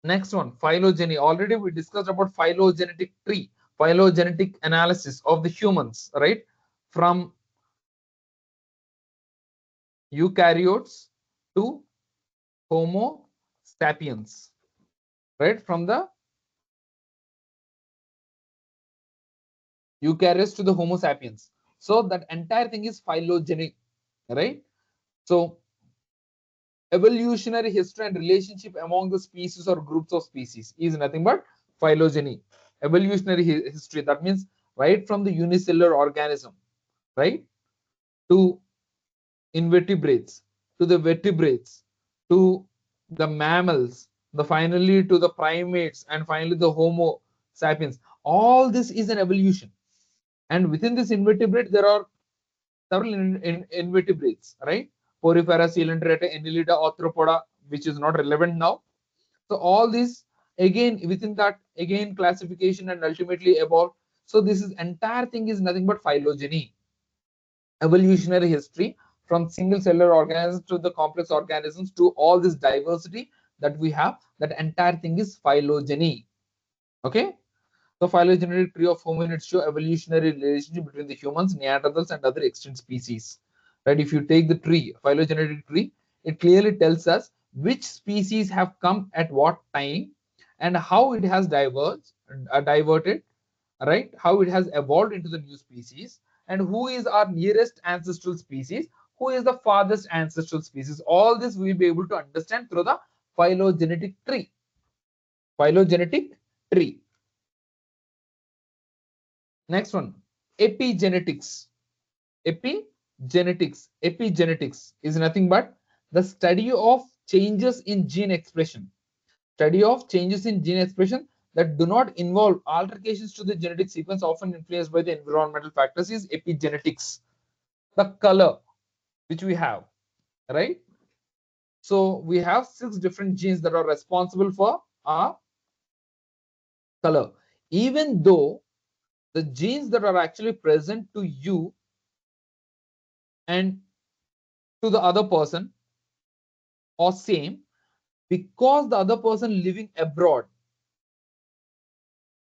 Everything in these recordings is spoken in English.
Next one, phylogeny. Already we discussed about phylogenetic tree, phylogenetic analysis of the humans, right? From eukaryotes to Homo sapiens, right? From the eukaryotes to the Homo sapiens. So that entire thing is phylogeny, right? So evolutionary history and relationship among the species or groups of species is nothing but phylogeny. Evolutionary history, that means right from the unicellular organism, right, to invertebrates, to the vertebrates, to the mammals, the finally to the primates, and finally the Homo sapiens. All this is an evolution. And within this invertebrate, there are several invertebrates, right? Porifera, Coelenterata, Annelida, Arthropoda, which is not relevant now. So all these again within that again classification and ultimately evolved. So this is entire thing is nothing but phylogeny, evolutionary history from single cellular organisms to the complex organisms to all this diversity that we have. That entire thing is phylogeny. Okay. The phylogenetic tree of hominids show evolutionary relationship between the humans, Neanderthals, and other extinct species. Right? If you take the tree, phylogenetic tree, it clearly tells us which species have come at what time and how it has diverted, right? How it has evolved into the new species, and who is our nearest ancestral species, who is the farthest ancestral species. All this we will be able to understand through the phylogenetic tree. Phylogenetic tree. Next one, epigenetics. Epigenetics is nothing but the study of changes in gene expression. Study of changes in gene expression that do not involve alterations to the genetic sequence, often influenced by the environmental factors, is epigenetics. The color which we have, right? So we have 6 different genes that are responsible for our color. Even though the genes that are actually present to you and to the other person or same, because the other person living abroad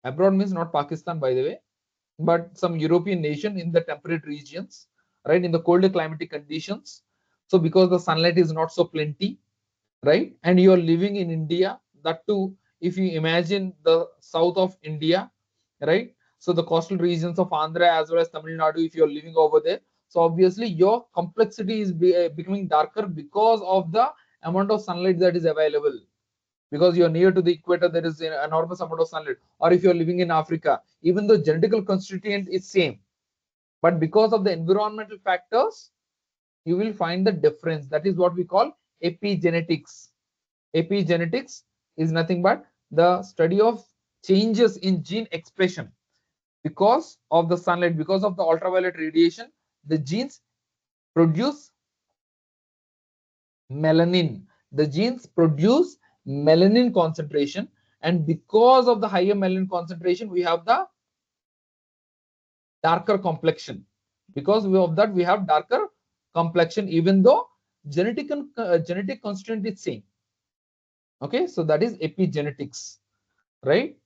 means not Pakistan, by the way, but some European nation in the temperate regions, right, in the colder climatic conditions. So because the sunlight is not so plenty, right, and you are living in India, that too, if you imagine the south of India, right, so the coastal regions of Andhra as well as Tamil Nadu, if you are living over there, so obviously your complexity is becoming darker because of the amount of sunlight that is available. Because you're near to the equator, there is an enormous amount of sunlight. Or if you're living in Africa, even though genetical constituent is same, but because of the environmental factors, you will find the difference. That is what we call epigenetics. Epigenetics is nothing but the study of changes in gene expression because of the sunlight, because of the ultraviolet radiation. The genes produce melanin. The genes produce melanin concentration, and because of the higher melanin concentration, we have the darker complexion. Because of that, we have darker complexion, even though genetic constituent is same. Okay, so that is epigenetics, right?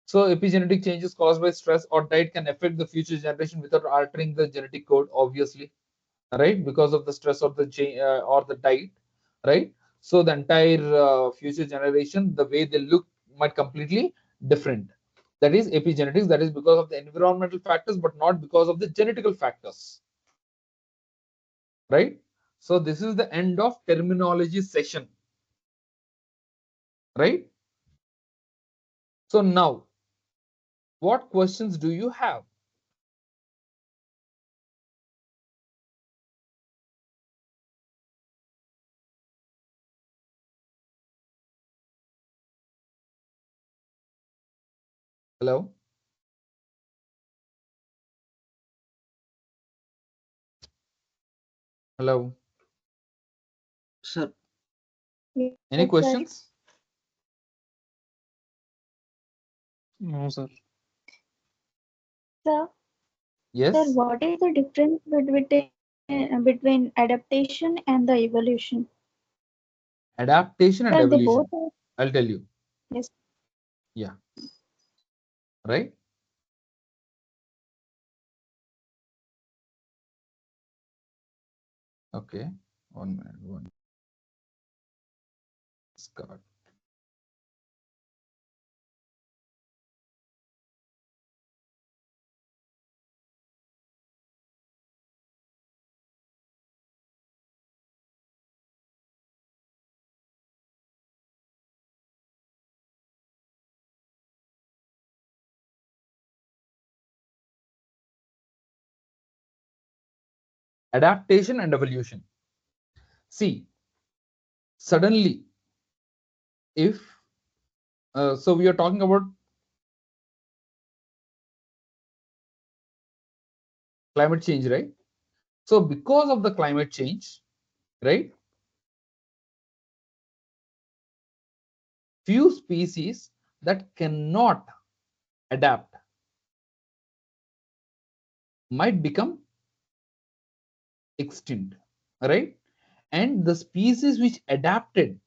So epigenetic changes caused by stress or diet can affect the future generation without altering the genetic code, obviously, right? Because of the stress or the diet, right? So the entire future generation, the way they look might completely different. That is epigenetics. That is because of the environmental factors, but not because of the genetical factors, right? So this is the end of terminology session, right? So now, what questions do you have? Hello? Hello? Sir, Any Yes, sir. questions? no, sir. Sir, sir, Yes. what is the difference between adaptation and the evolution? Adaptation and Sir, they both evolution. are. I'll tell you. Yes. Yeah. Right? Okay. 1 minute. One. Discard. Adaptation and evolution. See, suddenly, if so, we are talking about climate change, right? So, because of the climate change, right, few species that cannot adapt might become extinct, right? And the species which adapted,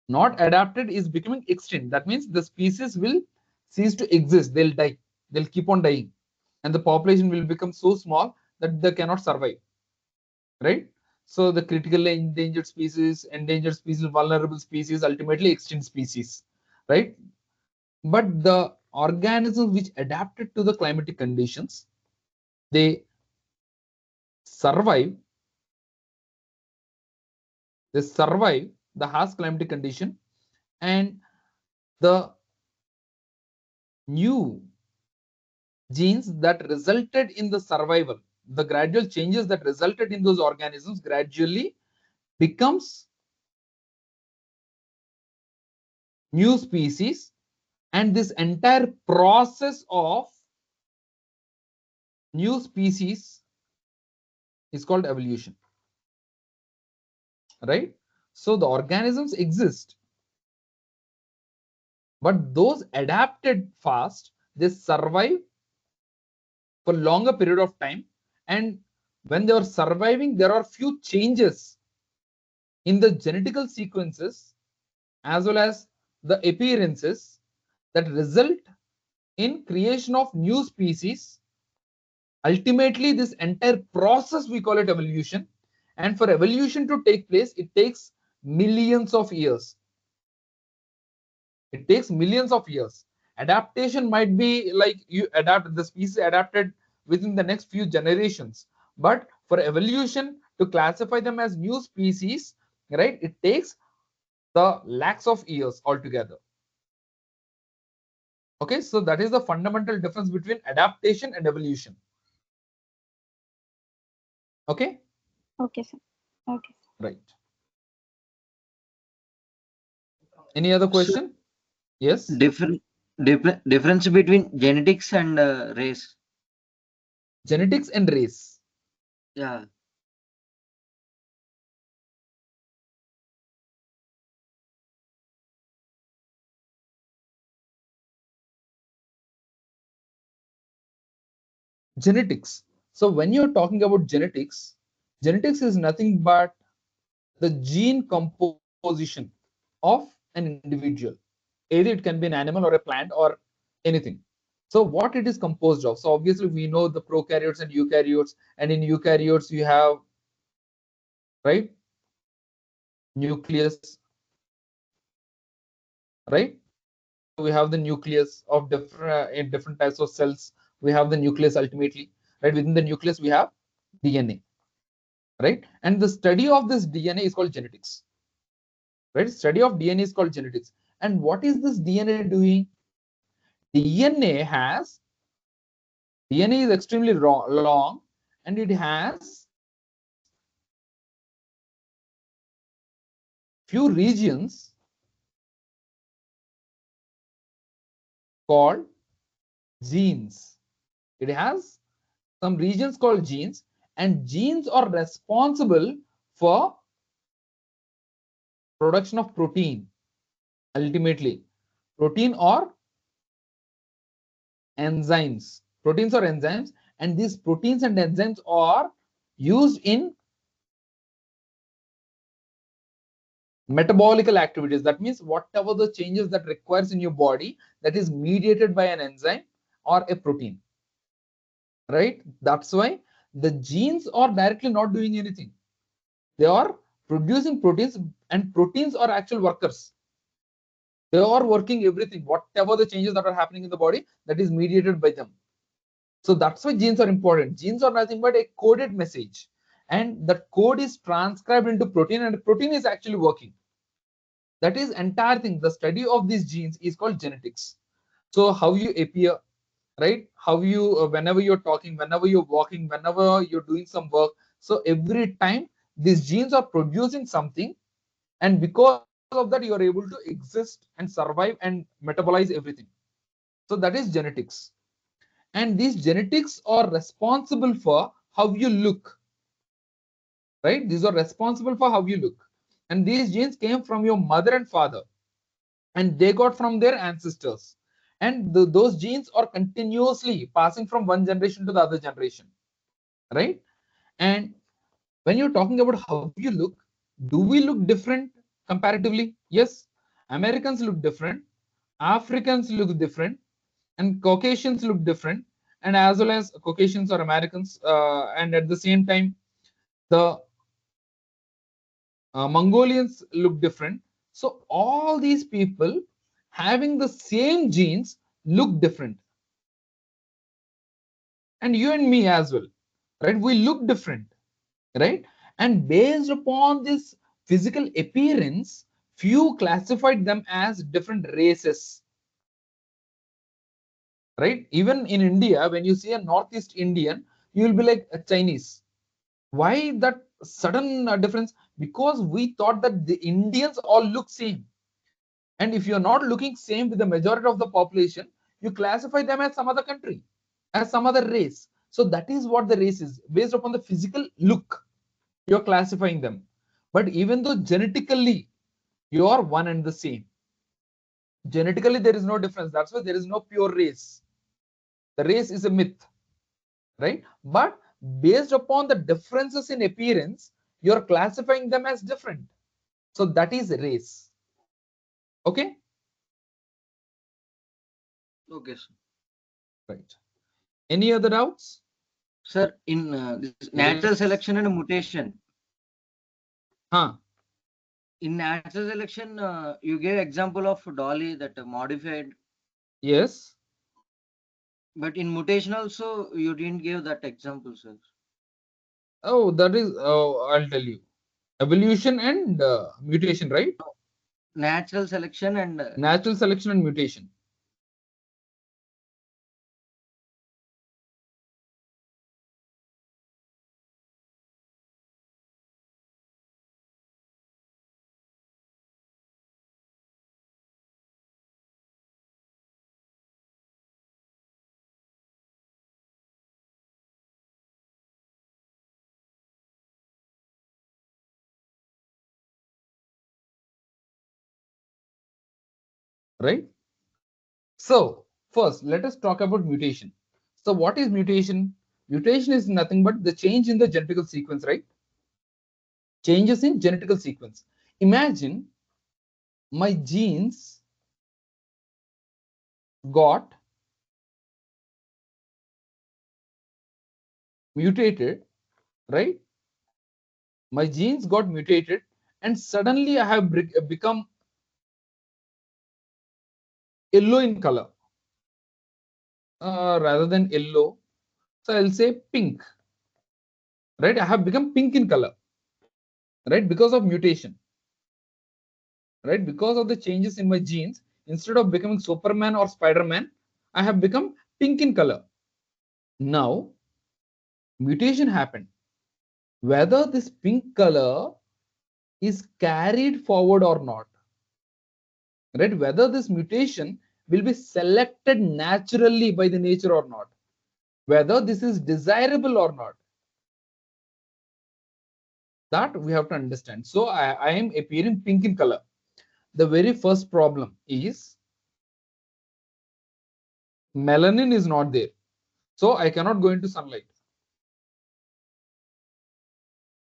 not adapted, is becoming extinct. That means the species will cease to exist. They'll die. They'll keep on dying, and the population will become so small that they cannot survive, right? So the critically endangered species, vulnerable species, ultimately extinct species, right? But the organisms which adapted to the climatic conditions, they survive. They survive the harsh climatic condition, and the new genes that resulted in the survival, the gradual changes that resulted in those organisms gradually becomes new species, and this entire process of new species is called evolution, right? So the organisms exist, but those adapted fast, they survive for longer period of time, and when they are surviving, there are few changes in the genetical sequences as well as the appearances that result in creation of new species. Ultimately, this entire process, we call it evolution, and for evolution to take place, it takes millions of years. It takes millions of years. Adaptation might be like you adapt, the species adapted within the next few generations, but for evolution to classify them as new species, right, it takes the lakhs of years altogether. Okay, so that is the fundamental difference between adaptation and evolution. Okay. Okay, sir. Okay. Right. Any other So, question? Yes. difference between genetics and race. Genetics and race. Yeah. Genetics. So when you're talking about genetics, genetics is nothing but the gene composition of an individual. Either it can be an animal or a plant or anything. So what it is composed of? So obviously we know the prokaryotes and eukaryotes, and in eukaryotes you have, right, nucleus, right? We have the nucleus of different types of cells. We have the nucleus ultimately, right? Within the nucleus we have DNA, right? And the study of this DNA is called genetics, right? Study of DNA is called genetics. And what is this DNA doing? DNA is extremely long, and it has few regions called genes. It has some regions called genes, and genes are responsible for production of protein, ultimately protein or enzymes. Proteins or enzymes, and these proteins and enzymes are used in Metabolical activities, that means whatever the changes that requires in your body that is mediated by an enzyme or a protein, right? That's why the genes are directly not doing anything. They are producing proteins, and proteins are actual workers. They are working everything, whatever the changes that are happening in the body, that is mediated by them. So that's why genes are important. Genes are nothing but a coded message, and that code is transcribed into protein, and protein is actually working. That is entire thing. The study of these genes is called genetics. So how you appear, right? How you, whenever you're talking, whenever you're walking, whenever you're doing some work. So every time these genes are producing something, and because of that, you are able to exist and survive and metabolize everything. So that is genetics. And these genetics are responsible for how you look, right? These are responsible for how you look. And these genes came from your mother and father, and they got from their ancestors, and those genes are continuously passing from one generation to the other generation, right? And when you're talking about how you look, do we look different comparatively? Yes. Americans look different, Africans look different, and Caucasians look different, and as well as Caucasians or Americans, and at the same time the Mongolians look different. So all these people having the same genes look different, and you and me as well, right? We look different, right? And based upon this physical appearance, few classified them as different races, right? Even in India, when you see a Northeast Indian, you will be like a Chinese. Why that sudden difference? Because we thought that the Indians all look same. And if you're not looking same with the majority of the population, you classify them as some other country, as some other race. So that is what the race is. Based upon the physical look, you're classifying them. But even though genetically you are one and the same, genetically there is no difference. That's why there is no pure race. The race is a myth, right? But based upon the differences in appearance, you're classifying them as different. So that is race. Okay? Okay, sir. Right. Any other doubts? Sir, in this natural selection and mutation, Huh. in natural selection, you gave example of Dolly that modified, Yes. but in mutation also you didn't give that example, sir. Oh, that is, I'll tell you. Evolution and mutation, right? Natural selection and Natural selection and mutation. Right? So first, let us talk about mutation. So what is mutation? Mutation is nothing but the change in the genetical sequence, right? Changes in genetical sequence. Imagine my genes got mutated, right? My genes got mutated, and suddenly I have become yellow in color, rather than yellow. So I'll say pink, right? I have become pink in color, right? Because of mutation, right? Because of the changes in my genes, instead of becoming Superman or Spider-Man, I have become pink in color. Now, mutation happened. Whether this pink color is carried forward or not, right? Whether this mutation will be selected naturally by the nature or not, whether this is desirable or not, that we have to understand. So I am appearing pink in color. The very first problem is melanin is not there. So I cannot go into sunlight.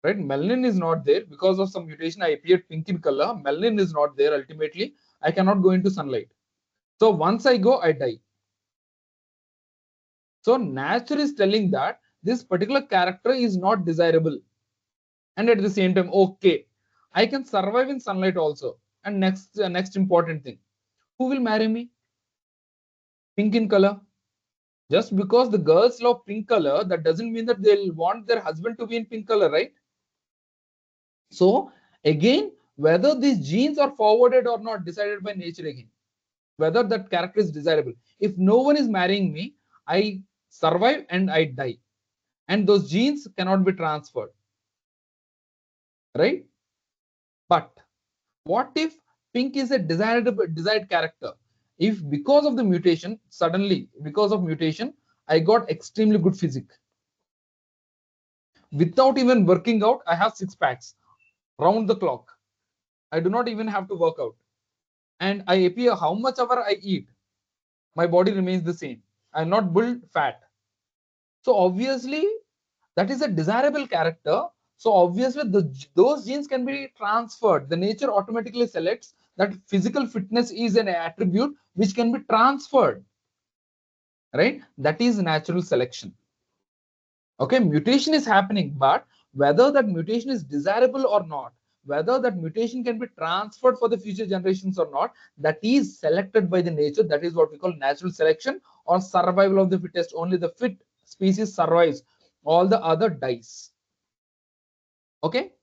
right? Melanin is not there because of some mutation. I appeared pink in color. Melanin is not there. Ultimately, I cannot go into sunlight. So once I go, I die. So nature is telling that this particular character is not desirable. And at the same time, okay, I can survive in sunlight also. And next important thing, who will marry me? Pink in color. Just because the girls love pink color, that doesn't mean that they'll want their husband to be in pink color, right? So again, whether these genes are forwarded or not, decided by nature again. Whether that character is desirable. If no one is marrying me, I survive and I die. And those genes cannot be transferred, right? But what if pink is a desired character? If because of the mutation, suddenly because of mutation, I got extremely good physique. Without even working out, I have six packs round the clock. I do not even have to work out. And I appear how much ever I eat, my body remains the same. I'm not build fat. So obviously, that is a desirable character. So obviously, those genes can be transferred. The nature automatically selects that physical fitness is an attribute which can be transferred, right? That is natural selection. Okay, mutation is happening, but whether that mutation is desirable or not, whether that mutation can be transferred for the future generations or not, that is selected by the nature. That is what we call natural selection or survival of the fittest. Only the fit species survives, all the other dies. Okay,